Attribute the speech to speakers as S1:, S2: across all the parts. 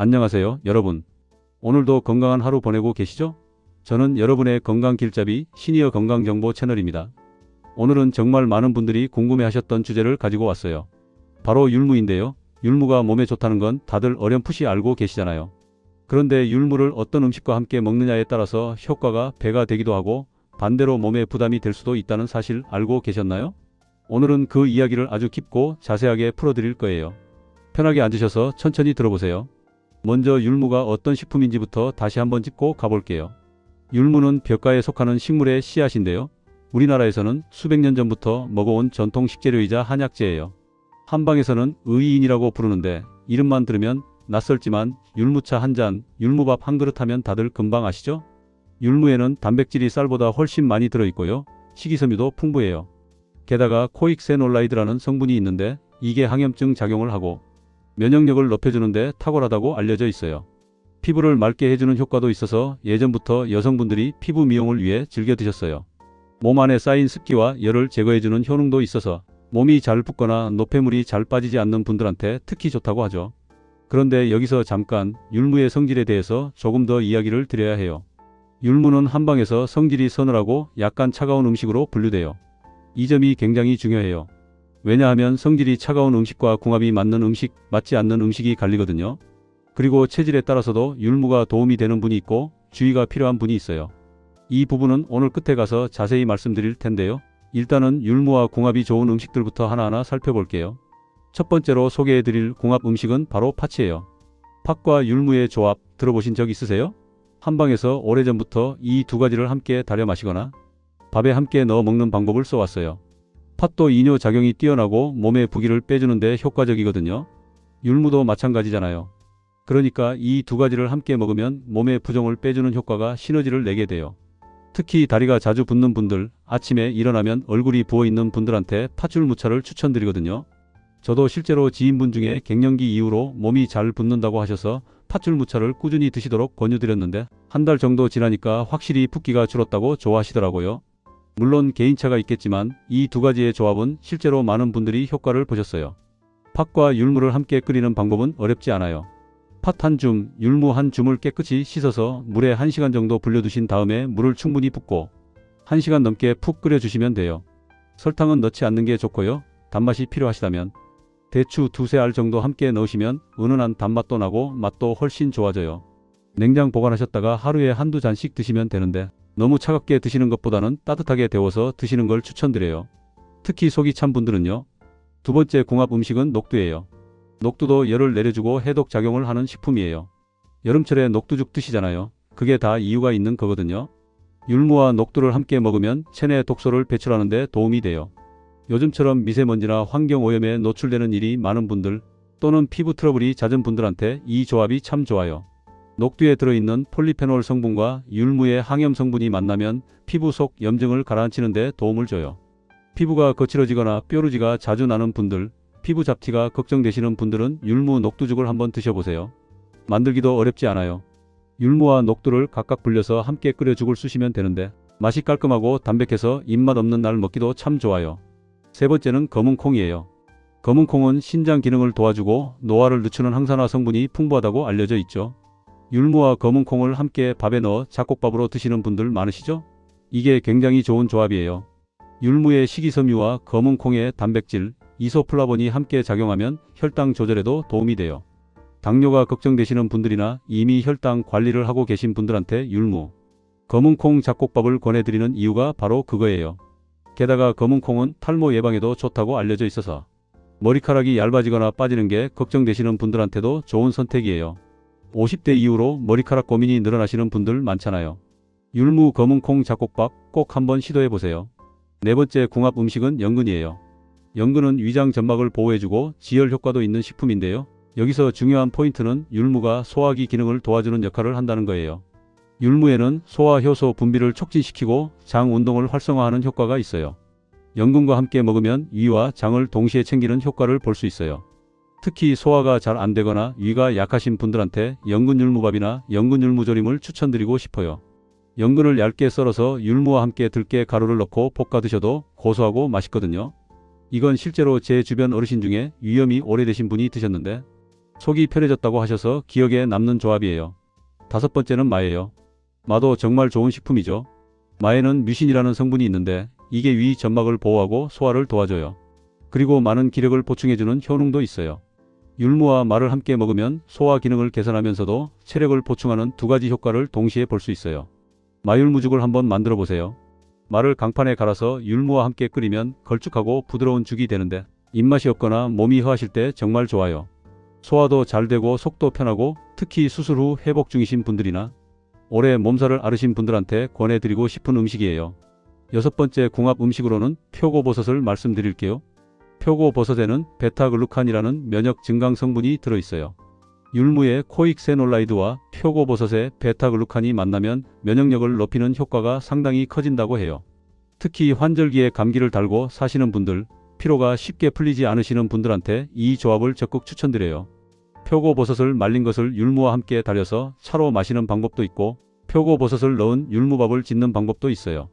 S1: 안녕하세요, 여러분. 오늘도 건강한 하루 보내고 계시죠? 저는 여러분의 건강 길잡이 시니어 건강정보 채널입니다. 오늘은 정말 많은 분들이 궁금해하셨던 주제를 가지고 왔어요. 바로 율무인데요. 율무가 몸에 좋다는 건 다들 어렴풋이 알고 계시잖아요. 그런데 율무를 어떤 음식과 함께 먹느냐에 따라서 효과가 배가 되기도 하고 반대로 몸에 부담이 될 수도 있다는 사실 알고 계셨나요? 오늘은 그 이야기를 아주 깊고 자세하게 풀어드릴 거예요. 편하게 앉으셔서 천천히 들어보세요. 먼저 율무가 어떤 식품인지부터 다시 한번 짚고 가볼게요. 율무는 벽가에 속하는 식물의 씨앗인데요. 우리나라에서는 수백 년 전부터 먹어온 전통 식재료이자 한약재예요. 한방에서는 의인이라고 부르는데 이름만 들으면 낯설지만 율무차 한 잔, 율무밥 한 그릇 하면 다들 금방 아시죠? 율무에는 단백질이 쌀보다 훨씬 많이 들어있고요. 식이섬유도 풍부해요. 게다가 코익세놀라이드라는 성분이 있는데 이게 항염증 작용을 하고 면역력을 높여주는데 탁월하다고 알려져 있어요. 피부를 맑게 해주는 효과도 있어서 예전부터 여성분들이 피부 미용을 위해 즐겨 드셨어요. 몸 안에 쌓인 습기와 열을 제거해주는 효능도 있어서 몸이 잘 붓거나 노폐물이 잘 빠지지 않는 분들한테 특히 좋다고 하죠. 그런데 여기서 잠깐 율무의 성질에 대해서 조금 더 이야기를 드려야 해요. 율무는 한방에서 성질이 서늘하고 약간 차가운 음식으로 분류돼요. 이 점이 굉장히 중요해요. 왜냐하면 성질이 차가운 음식과 궁합이 맞는 음식, 맞지 않는 음식이 갈리거든요. 그리고 체질에 따라서도 율무가 도움이 되는 분이 있고 주의가 필요한 분이 있어요. 이 부분은 오늘 끝에 가서 자세히 말씀드릴 텐데요. 일단은 율무와 궁합이 좋은 음식들부터 하나하나 살펴볼게요. 첫 번째로 소개해드릴 궁합 음식은 바로 팥이에요. 팥과 율무의 조합 들어보신 적 있으세요? 한방에서 오래전부터 이 두 가지를 함께 달여 마시거나 밥에 함께 넣어 먹는 방법을 써왔어요. 팥도 이뇨작용이 뛰어나고 몸의 부기를 빼주는 데 효과적이거든요. 율무도 마찬가지잖아요. 그러니까 이 두 가지를 함께 먹으면 몸의 부종을 빼주는 효과가 시너지를 내게 돼요. 특히 다리가 자주 붓는 분들, 아침에 일어나면 얼굴이 부어있는 분들한테 팥jul무차를 추천드리거든요. 저도 실제로 지인분 중에 갱년기 이후로 몸이 잘 붓는다고 하셔서 팥jul무차를 꾸준히 드시도록 권유드렸는데 한 달 정도 지나니까 확실히 붓기가 줄었다고 좋아하시더라고요. 물론 개인차가 있겠지만 이 두 가지의 조합은 실제로 많은 분들이 효과를 보셨어요. 팥과 율무를 함께 끓이는 방법은 어렵지 않아요. 팥 한 줌, 율무 한 줌을 깨끗이 씻어서 물에 1시간 정도 불려두신 다음에 물을 충분히 붓고 1시간 넘게 푹 끓여주시면 돼요. 설탕은 넣지 않는 게 좋고요. 단맛이 필요하시다면 대추 2-3알 정도 함께 넣으시면 은은한 단맛도 나고 맛도 훨씬 좋아져요. 냉장 보관하셨다가 하루에 한두 잔씩 드시면 되는데 너무 차갑게 드시는 것보다는 따뜻하게 데워서 드시는 걸 추천드려요. 특히 속이 찬 분들은요. 두 번째 궁합 음식은 녹두예요. 녹두도 열을 내려주고 해독 작용을 하는 식품이에요. 여름철에 녹두죽 드시잖아요. 그게 다 이유가 있는 거거든요. 율무와 녹두를 함께 먹으면 체내 독소를 배출하는 데 도움이 돼요. 요즘처럼 미세먼지나 환경오염에 노출되는 일이 많은 분들 또는 피부 트러블이 잦은 분들한테 이 조합이 참 좋아요. 녹두에 들어있는 폴리페놀 성분과 율무의 항염 성분이 만나면 피부 속 염증을 가라앉히는 데 도움을 줘요. 피부가 거칠어지거나 뾰루지가 자주 나는 분들, 피부 잡티가 걱정되시는 분들은 율무 녹두죽을 한번 드셔보세요. 만들기도 어렵지 않아요. 율무와 녹두를 각각 불려서 함께 끓여 죽을 쑤시면 되는데 맛이 깔끔하고 담백해서 입맛 없는 날 먹기도 참 좋아요. 세 번째는 검은콩이에요. 검은콩은 신장 기능을 도와주고 노화를 늦추는 항산화 성분이 풍부하다고 알려져 있죠. 율무와 검은콩을 함께 밥에 넣어 잡곡밥으로 드시는 분들 많으시죠? 이게 굉장히 좋은 조합이에요. 율무의 식이섬유와 검은콩의 단백질, 이소플라본이 함께 작용하면 혈당 조절에도 도움이 돼요. 당뇨가 걱정되시는 분들이나 이미 혈당 관리를 하고 계신 분들한테 율무, 검은콩 잡곡밥을 권해드리는 이유가 바로 그거예요. 게다가 검은콩은 탈모 예방에도 좋다고 알려져 있어서 머리카락이 얇아지거나 빠지는 게 걱정되시는 분들한테도 좋은 선택이에요. 50대 이후로 머리카락 고민이 늘어나시는 분들 많잖아요. 율무 검은콩 잡곡밥 꼭 한번 시도해보세요. 네 번째 궁합 음식은 연근이에요. 연근은 위장 점막을 보호해주고 지혈 효과도 있는 식품인데요. 여기서 중요한 포인트는 율무가 소화기 기능을 도와주는 역할을 한다는 거예요. 율무에는 소화 효소 분비를 촉진시키고 장 운동을 활성화하는 효과가 있어요. 연근과 함께 먹으면 위와 장을 동시에 챙기는 효과를 볼 수 있어요. 특히 소화가 잘 안되거나 위가 약하신 분들한테 연근율무밥이나 연근율무조림을 추천드리고 싶어요. 연근을 얇게 썰어서 율무와 함께 들깨 가루를 넣고 볶아 드셔도 고소하고 맛있거든요. 이건 실제로 제 주변 어르신 중에 위염이 오래되신 분이 드셨는데 속이 편해졌다고 하셔서 기억에 남는 조합이에요. 다섯 번째는 마예요. 마도 정말 좋은 식품이죠. 마에는 뮤신이라는 성분이 있는데 이게 위 점막을 보호하고 소화를 도와줘요. 그리고 많은 기력을 보충해주는 효능도 있어요. 율무와 마를 함께 먹으면 소화 기능을 개선하면서도 체력을 보충하는 두 가지 효과를 동시에 볼 수 있어요. 마율무죽을 한번 만들어 보세요. 마를 강판에 갈아서 율무와 함께 끓이면 걸쭉하고 부드러운 죽이 되는데 입맛이 없거나 몸이 허하실 때 정말 좋아요. 소화도 잘 되고 속도 편하고 특히 수술 후 회복 중이신 분들이나 오래 몸살을 앓으신 분들한테 권해드리고 싶은 음식이에요. 여섯 번째 궁합 음식으로는 표고버섯을 말씀드릴게요. 표고버섯에는 베타글루칸이라는 면역 증강 성분이 들어있어요. 율무의 코익세놀라이드와 표고버섯의 베타글루칸이 만나면 면역력을 높이는 효과가 상당히 커진다고 해요. 특히 환절기에 감기를 달고 사시는 분들, 피로가 쉽게 풀리지 않으시는 분들한테 이 조합을 적극 추천드려요. 표고버섯을 말린 것을 율무와 함께 달여서 차로 마시는 방법도 있고 표고버섯을 넣은 율무밥을 짓는 방법도 있어요.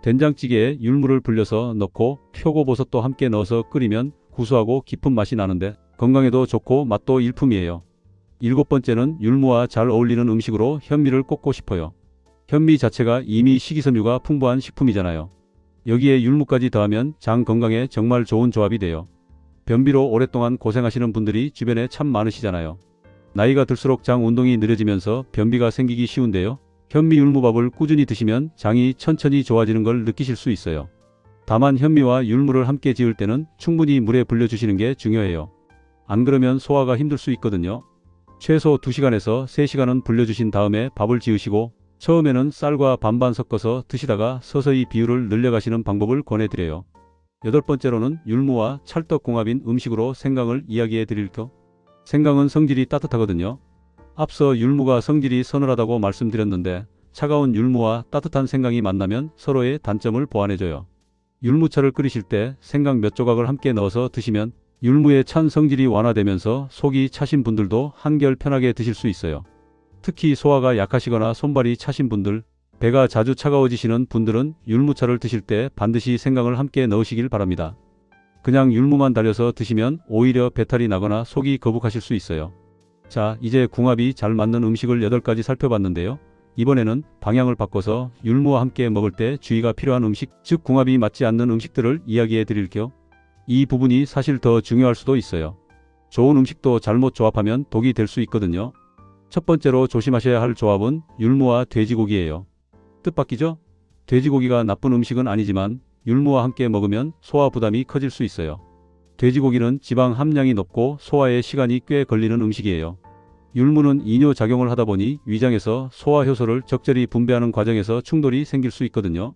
S1: 된장찌개에 율무를 불려서 넣고 표고버섯도 함께 넣어서 끓이면 구수하고 깊은 맛이 나는데 건강에도 좋고 맛도 일품이에요. 일곱 번째는 율무와 잘 어울리는 음식으로 현미를 꼽고 싶어요. 현미 자체가 이미 식이섬유가 풍부한 식품이잖아요. 여기에 율무까지 더하면 장 건강에 정말 좋은 조합이 돼요. 변비로 오랫동안 고생하시는 분들이 주변에 참 많으시잖아요. 나이가 들수록 장 운동이 느려지면서 변비가 생기기 쉬운데요. 현미 율무밥을 꾸준히 드시면 장이 천천히 좋아지는 걸 느끼실 수 있어요. 다만 현미와 율무를 함께 지을 때는 충분히 물에 불려주시는 게 중요해요. 안 그러면 소화가 힘들 수 있거든요. 최소 2시간에서 3시간은 불려주신 다음에 밥을 지으시고 처음에는 쌀과 반반 섞어서 드시다가 서서히 비율을 늘려가시는 방법을 권해드려요. 여덟 번째로는 율무와 찰떡궁합인 음식으로 생강을 이야기해 드릴게요. 생강은 성질이 따뜻하거든요. 앞서 율무가 성질이 서늘하다고 말씀드렸는데 차가운 율무와 따뜻한 생강이 만나면 서로의 단점을 보완해줘요. 율무차를 끓이실 때 생강 몇 조각을 함께 넣어서 드시면 율무의 찬 성질이 완화되면서 속이 차신 분들도 한결 편하게 드실 수 있어요. 특히 소화가 약하시거나 손발이 차신 분들, 배가 자주 차가워지시는 분들은 율무차를 드실 때 반드시 생강을 함께 넣으시길 바랍니다. 그냥 율무만 달여서 드시면 오히려 배탈이 나거나 속이 거북하실 수 있어요. 자, 이제 궁합이 잘 맞는 음식을 8가지 살펴봤는데요. 이번에는 방향을 바꿔서 율무와 함께 먹을 때 주의가 필요한 음식, 즉 궁합이 맞지 않는 음식들을 이야기해 드릴게요. 이 부분이 사실 더 중요할 수도 있어요. 좋은 음식도 잘못 조합하면 독이 될 수 있거든요. 첫 번째로 조심하셔야 할 조합은 율무와 돼지고기예요. 뜻밖이죠? 돼지고기가 나쁜 음식은 아니지만 율무와 함께 먹으면 소화 부담이 커질 수 있어요. 돼지고기는 지방 함량이 높고 소화에 시간이 꽤 걸리는 음식이에요. 율무는 이뇨작용을 하다 보니 위장에서 소화 효소를 적절히 분배하는 과정에서 충돌이 생길 수 있거든요.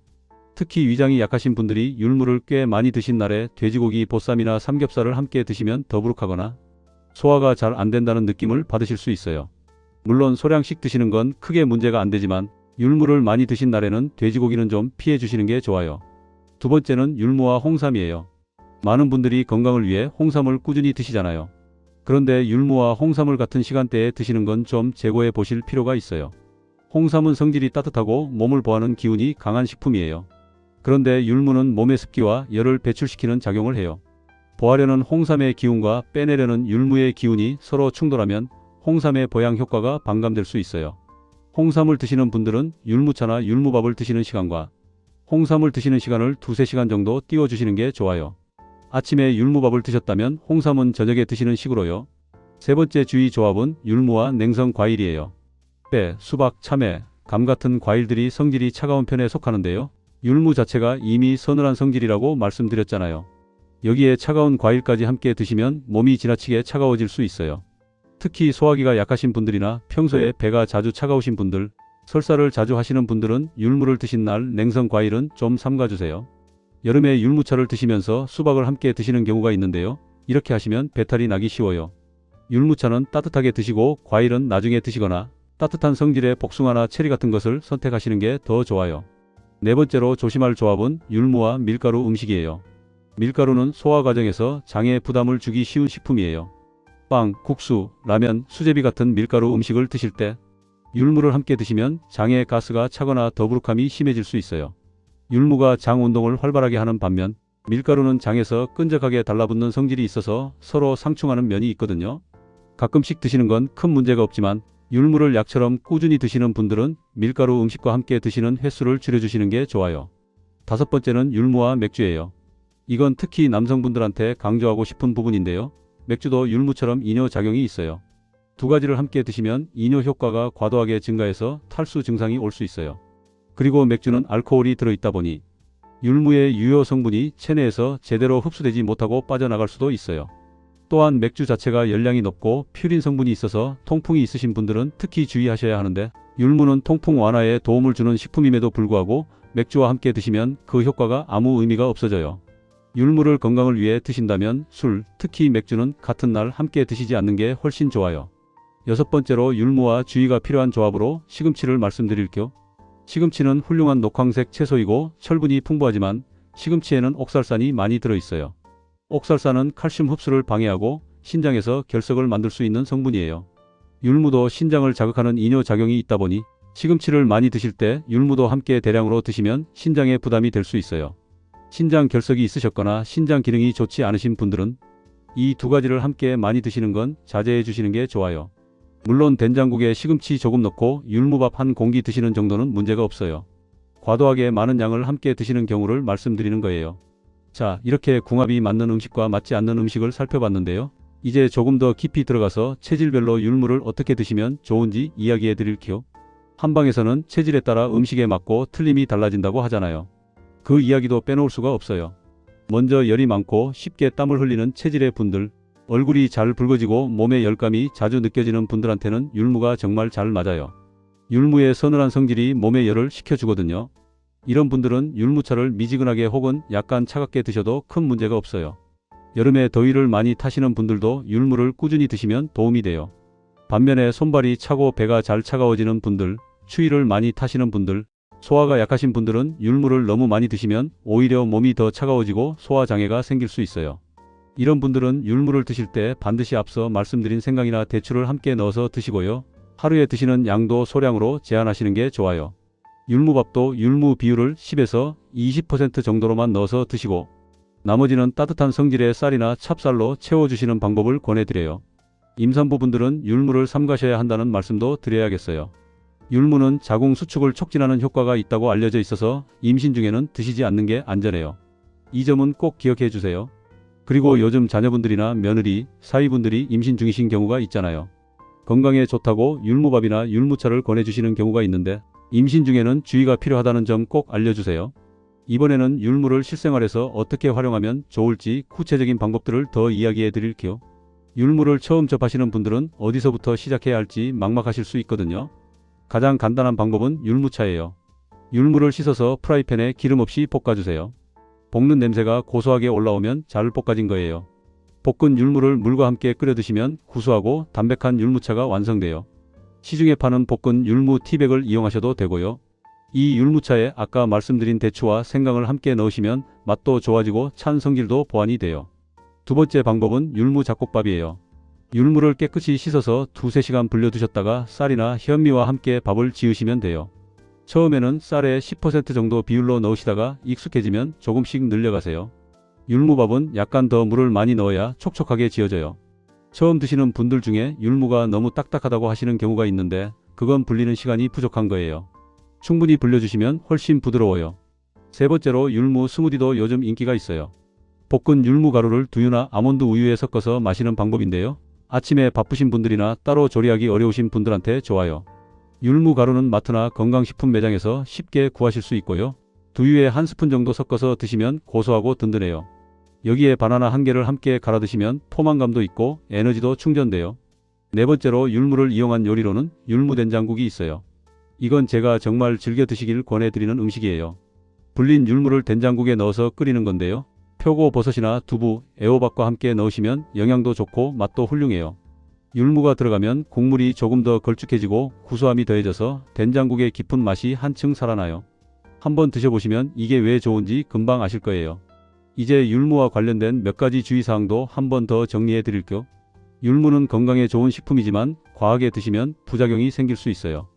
S1: 특히 위장이 약하신 분들이 율무를 꽤 많이 드신 날에 돼지고기 보쌈이나 삼겹살을 함께 드시면 더부룩하거나 소화가 잘 안 된다는 느낌을 받으실 수 있어요. 물론 소량씩 드시는 건 크게 문제가 안 되지만 율무를 많이 드신 날에는 돼지고기는 좀 피해 주시는 게 좋아요. 두 번째는 율무와 홍삼이에요. 많은 분들이 건강을 위해 홍삼을 꾸준히 드시잖아요. 그런데 율무와 홍삼을 같은 시간대에 드시는 건 좀 재고해 보실 필요가 있어요. 홍삼은 성질이 따뜻하고 몸을 보호하는 기운이 강한 식품이에요. 그런데 율무는 몸의 습기와 열을 배출시키는 작용을 해요. 보하려는 홍삼의 기운과 빼내려는 율무의 기운이 서로 충돌하면 홍삼의 보양 효과가 반감될 수 있어요. 홍삼을 드시는 분들은 율무차나 율무밥을 드시는 시간과 홍삼을 드시는 시간을 2-3시간 정도 띄워주시는 게 좋아요. 아침에 율무밥을 드셨다면 홍삼은 저녁에 드시는 식으로요. 세 번째 주의 조합은 율무와 냉성 과일이에요. 배, 수박, 참외, 감 같은 과일들이 성질이 차가운 편에 속하는데요. 율무 자체가 이미 서늘한 성질이라고 말씀드렸잖아요. 여기에 차가운 과일까지 함께 드시면 몸이 지나치게 차가워질 수 있어요. 특히 소화기가 약하신 분들이나 평소에 배가 자주 차가우신 분들, 설사를 자주 하시는 분들은 율무를 드신 날 냉성 과일은 좀 삼가주세요. 여름에 율무차를 드시면서 수박을 함께 드시는 경우가 있는데요. 이렇게 하시면 배탈이 나기 쉬워요. 율무차는 따뜻하게 드시고 과일은 나중에 드시거나 따뜻한 성질의 복숭아나 체리 같은 것을 선택하시는 게 더 좋아요. 네 번째로 조심할 조합은 율무와 밀가루 음식이에요. 밀가루는 소화 과정에서 장에 부담을 주기 쉬운 식품이에요. 빵, 국수, 라면, 수제비 같은 밀가루 음식을 드실 때 율무를 함께 드시면 장에 가스가 차거나 더부룩함이 심해질 수 있어요. 율무가 장 운동을 활발하게 하는 반면 밀가루는 장에서 끈적하게 달라붙는 성질이 있어서 서로 상충하는 면이 있거든요. 가끔씩 드시는 건 큰 문제가 없지만 율무를 약처럼 꾸준히 드시는 분들은 밀가루 음식과 함께 드시는 횟수를 줄여주시는 게 좋아요. 다섯 번째는 율무와 맥주예요. 이건 특히 남성분들한테 강조하고 싶은 부분인데요. 맥주도 율무처럼 이뇨작용이 있어요. 두 가지를 함께 드시면 이뇨 효과가 과도하게 증가해서 탈수 증상이 올 수 있어요. 그리고 맥주는 알코올이 들어있다 보니 율무의 유효 성분이 체내에서 제대로 흡수되지 못하고 빠져나갈 수도 있어요. 또한 맥주 자체가 열량이 높고 퓨린 성분이 있어서 통풍이 있으신 분들은 특히 주의하셔야 하는데, 율무는 통풍 완화에 도움을 주는 식품임에도 불구하고 맥주와 함께 드시면 그 효과가 아무 의미가 없어져요. 율무를 건강을 위해 드신다면 술, 특히 맥주는 같은 날 함께 드시지 않는 게 훨씬 좋아요. 여섯 번째로 율무와 주의가 필요한 조합으로 시금치를 말씀드릴게요. 시금치는 훌륭한 녹황색 채소이고 철분이 풍부하지만 시금치에는 옥살산이 많이 들어있어요. 옥살산은 칼슘 흡수를 방해하고 신장에서 결석을 만들 수 있는 성분이에요. 율무도 신장을 자극하는 이뇨작용이 있다 보니 시금치를 많이 드실 때 율무도 함께 대량으로 드시면 신장에 부담이 될 수 있어요. 신장 결석이 있으셨거나 신장 기능이 좋지 않으신 분들은 이 두 가지를 함께 많이 드시는 건 자제해 주시는 게 좋아요. 물론 된장국에 시금치 조금 넣고 율무밥 한 공기 드시는 정도는 문제가 없어요. 과도하게 많은 양을 함께 드시는 경우를 말씀드리는 거예요. 자, 이렇게 궁합이 맞는 음식과 맞지 않는 음식을 살펴봤는데요. 이제 조금 더 깊이 들어가서 체질별로 율무를 어떻게 드시면 좋은지 이야기해 드릴게요. 한방에서는 체질에 따라 음식에 맞고 틀림이 달라진다고 하잖아요. 그 이야기도 빼놓을 수가 없어요. 먼저 열이 많고 쉽게 땀을 흘리는 체질의 분들, 얼굴이 잘 붉어지고 몸에 열감이 자주 느껴지는 분들한테는 율무가 정말 잘 맞아요. 율무의 서늘한 성질이 몸에 열을 식혀주거든요. 이런 분들은 율무차를 미지근하게 혹은 약간 차갑게 드셔도 큰 문제가 없어요. 여름에 더위를 많이 타시는 분들도 율무를 꾸준히 드시면 도움이 돼요. 반면에 손발이 차고 배가 잘 차가워지는 분들, 추위를 많이 타시는 분들, 소화가 약하신 분들은 율무를 너무 많이 드시면 오히려 몸이 더 차가워지고 소화장애가 생길 수 있어요. 이런 분들은 율무를 드실 때 반드시 앞서 말씀드린 생강이나 대추를 함께 넣어서 드시고요. 하루에 드시는 양도 소량으로 제한하시는 게 좋아요. 율무밥도 율무 비율을 10에서 20% 정도로만 넣어서 드시고 나머지는 따뜻한 성질의 쌀이나 찹쌀로 채워주시는 방법을 권해드려요. 임산부분들은 율무를 삼가셔야 한다는 말씀도 드려야겠어요. 율무는 자궁 수축을 촉진하는 효과가 있다고 알려져 있어서 임신 중에는 드시지 않는 게 안전해요. 이 점은 꼭 기억해 주세요. 그리고 요즘 자녀분들이나 며느리, 사위분들이 임신 중이신 경우가 있잖아요. 건강에 좋다고 율무밥이나 율무차를 권해주시는 경우가 있는데 임신 중에는 주의가 필요하다는 점 꼭 알려주세요. 이번에는 율무를 실생활에서 어떻게 활용하면 좋을지 구체적인 방법들을 더 이야기해 드릴게요. 율무를 처음 접하시는 분들은 어디서부터 시작해야 할지 막막하실 수 있거든요. 가장 간단한 방법은 율무차예요. 율무를 씻어서 프라이팬에 기름 없이 볶아주세요. 볶는 냄새가 고소하게 올라오면 잘 볶아진 거예요. 볶은 율무를 물과 함께 끓여 드시면 구수하고 담백한 율무차가 완성돼요. 시중에 파는 볶은 율무 티백을 이용하셔도 되고요. 이 율무차에 아까 말씀드린 대추와 생강을 함께 넣으시면 맛도 좋아지고 찬 성질도 보완이 돼요. 두 번째 방법은 율무 잡곡밥이에요. 율무를 깨끗이 씻어서 2~3시간 불려두셨다가 쌀이나 현미와 함께 밥을 지으시면 돼요. 처음에는 쌀에 10% 정도 비율로 넣으시다가 익숙해지면 조금씩 늘려가세요. 율무밥은 약간 더 물을 많이 넣어야 촉촉하게 지어져요. 처음 드시는 분들 중에 율무가 너무 딱딱하다고 하시는 경우가 있는데 그건 불리는 시간이 부족한 거예요. 충분히 불려주시면 훨씬 부드러워요. 세 번째로 율무 스무디도 요즘 인기가 있어요. 볶은 율무 가루를 두유나 아몬드 우유에 섞어서 마시는 방법인데요. 아침에 바쁘신 분들이나 따로 조리하기 어려우신 분들한테 좋아요. 율무 가루는 마트나 건강식품 매장에서 쉽게 구하실 수 있고요. 두유에 한 스푼 정도 섞어서 드시면 고소하고 든든해요. 여기에 바나나 한 개를 함께 갈아 드시면 포만감도 있고 에너지도 충전돼요. 네 번째로 율무를 이용한 요리로는 율무 된장국이 있어요. 이건 제가 정말 즐겨 드시길 권해드리는 음식이에요. 불린 율무를 된장국에 넣어서 끓이는 건데요. 표고버섯이나 두부, 애호박과 함께 넣으시면 영양도 좋고 맛도 훌륭해요. 율무가 들어가면 국물이 조금 더 걸쭉해지고 구수함이 더해져서 된장국의 깊은 맛이 한층 살아나요. 한번 드셔보시면 이게 왜 좋은지 금방 아실 거예요. 이제 율무와 관련된 몇 가지 주의사항도 한 번 더 정리해 드릴게요. 율무는 건강에 좋은 식품이지만 과하게 드시면 부작용이 생길 수 있어요.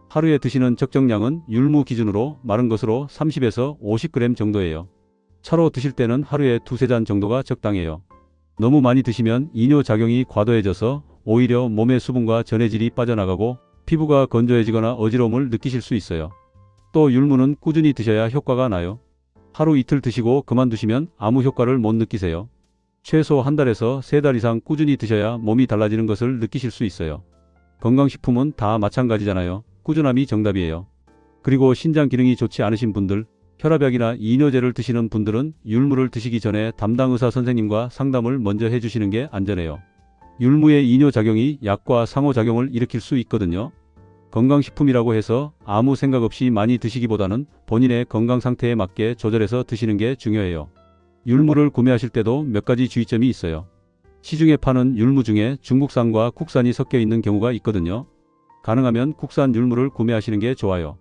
S1: 하루에 드시는 적정량은 율무 기준으로 마른 것으로 30에서 50g 정도예요. 차로 드실 때는 하루에 2~3잔 정도가 적당해요. 너무 많이 드시면 이뇨작용이 과도해져서 오히려 몸의 수분과 전해질이 빠져나가고 피부가 건조해지거나 어지러움을 느끼실 수 있어요. 또 율무는 꾸준히 드셔야 효과가 나요. 하루 이틀 드시고 그만두시면 아무 효과를 못 느끼세요. 최소 한 달에서 3달 이상 꾸준히 드셔야 몸이 달라지는 것을 느끼실 수 있어요. 건강식품은 다 마찬가지잖아요. 꾸준함이 정답이에요. 그리고 신장 기능이 좋지 않으신 분들, 혈압약이나 이뇨제를 드시는 분들은 율무를 드시기 전에 담당 의사 선생님과 상담을 먼저 해주시는 게 안전해요. 율무의 이뇨작용이 약과 상호작용을 일으킬 수 있거든요. 건강식품이라고 해서 아무 생각 없이 많이 드시기보다는 본인의 건강 상태에 맞게 조절해서 드시는 게 중요해요. 율무를 구매하실 때도 몇 가지 주의점이 있어요. 시중에 파는 율무 중에 중국산과 국산이 섞여 있는 경우가 있거든요. 가능하면 국산 율무를 구매하시는 게 좋아요.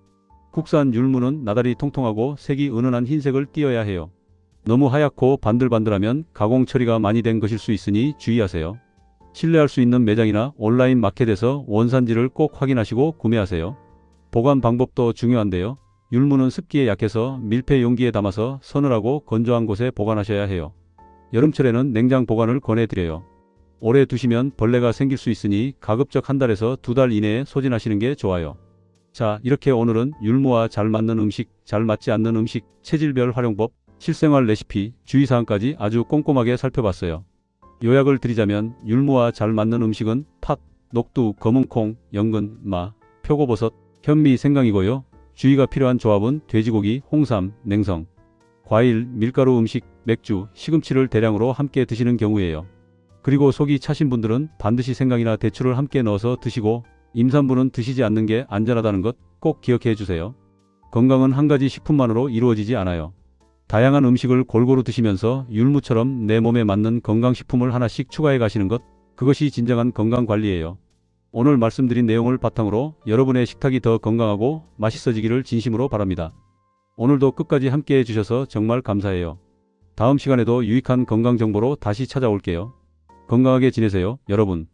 S1: 국산 율무는 나달이 통통하고 색이 은은한 흰색을 띠어야 해요. 너무 하얗고 반들반들하면 가공 처리가 많이 된 것일 수 있으니 주의하세요. 신뢰할 수 있는 매장이나 온라인 마켓에서 원산지를 꼭 확인하시고 구매하세요. 보관 방법도 중요한데요. 율무는 습기에 약해서 밀폐 용기에 담아서 서늘하고 건조한 곳에 보관하셔야 해요. 여름철에는 냉장 보관을 권해드려요. 오래 두시면 벌레가 생길 수 있으니 가급적 한 달에서 2달 이내에 소진하시는 게 좋아요. 자, 이렇게 오늘은 율무와 잘 맞는 음식, 잘 맞지 않는 음식, 체질별 활용법, 실생활 레시피, 주의사항까지 아주 꼼꼼하게 살펴봤어요. 요약을 드리자면 율무와 잘 맞는 음식은 팥, 녹두, 검은콩, 연근, 마, 표고버섯, 현미, 생강이고요. 주의가 필요한 조합은 돼지고기, 홍삼, 냉성, 과일, 밀가루 음식, 맥주, 시금치를 대량으로 함께 드시는 경우예요. 그리고 속이 차신 분들은 반드시 생강이나 대추를 함께 넣어서 드시고 임산부는 드시지 않는 게 안전하다는 것 꼭 기억해 주세요. 건강은 한 가지 식품만으로 이루어지지 않아요. 다양한 음식을 골고루 드시면서 율무처럼 내 몸에 맞는 건강식품을 하나씩 추가해 가시는 것, 그것이 진정한 건강관리예요. 오늘 말씀드린 내용을 바탕으로 여러분의 식탁이 더 건강하고 맛있어지기를 진심으로 바랍니다. 오늘도 끝까지 함께 해주셔서 정말 감사해요. 다음 시간에도 유익한 건강 정보로 다시 찾아올게요. 건강하게 지내세요, 여러분.